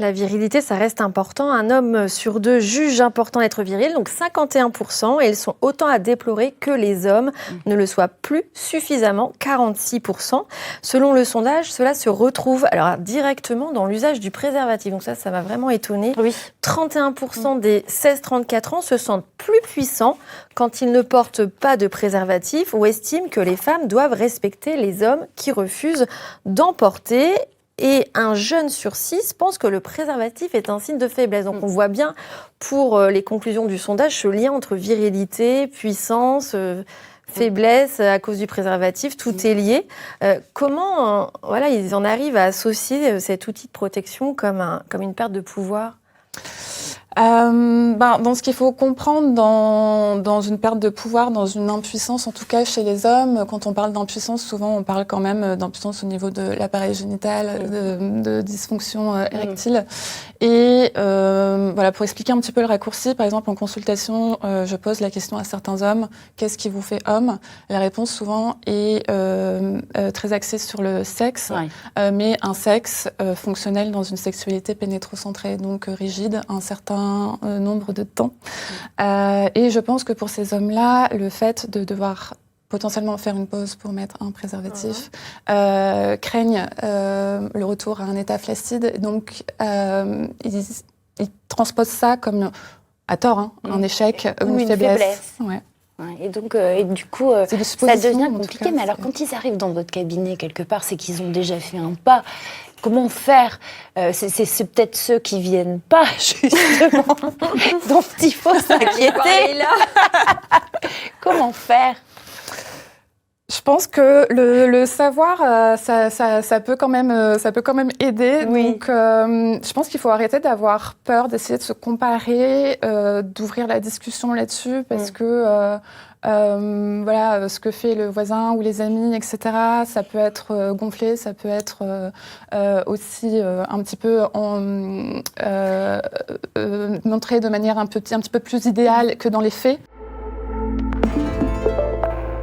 La virilité, ça reste important. Un homme sur deux juge important d'être viril, donc 51%, et ils sont autant à déplorer que les hommes ne le soient plus suffisamment, 46%. Selon le sondage, cela se retrouve alors directement dans l'usage du préservatif. Donc ça m'a vraiment étonnée. Oui. 31% des 16-34 ans se sentent plus puissants quand ils ne portent pas de préservatif ou estiment que les femmes doivent respecter les hommes qui refusent d'en porter. Et un jeune sur 6 pense que le préservatif est un signe de faiblesse. Donc on voit bien, pour les conclusions du sondage, ce lien entre virilité, puissance, faiblesse à cause du préservatif, tout est lié. Comment ils en arrivent à associer cet outil de protection comme une perte de pouvoir ? Dans ce qu'il faut comprendre dans une perte de pouvoir, dans une impuissance, en tout cas chez les hommes, quand on parle d'impuissance, souvent on parle quand même d'impuissance au niveau de l'appareil génital, de dysfonction érectile. Et pour expliquer un petit peu le raccourci, par exemple en consultation, je pose la question à certains hommes, qu'est-ce qui vous fait homme ? La réponse souvent est très axée sur le sexe, mais un sexe fonctionnel dans une sexualité pénétrocentrée, donc rigide, un certain nombre de temps. Et je pense que pour ces hommes-là, le fait de devoir potentiellement faire une pause pour mettre un préservatif, craignent le retour à un état flaccide. Donc, ils transposent ça comme, à tort, un échec ou une faiblesse. Ouais. Et donc, du coup, ça devient compliqué. Mais alors, quand ils arrivent dans votre cabinet, quelque part, c'est qu'ils ont déjà fait un pas. Comment faire ? C'est peut-être ceux qui viennent pas, justement, dont il faut s'inquiéter. Comment faire ? Je pense que le savoir, ça peut quand même aider. Oui. Donc, je pense qu'il faut arrêter d'avoir peur, d'essayer de se comparer, d'ouvrir la discussion là-dessus, parce que ce que fait le voisin ou les amis, etc., ça peut être gonflé, ça peut être aussi un petit peu montré de manière un petit peu plus idéale que dans les faits.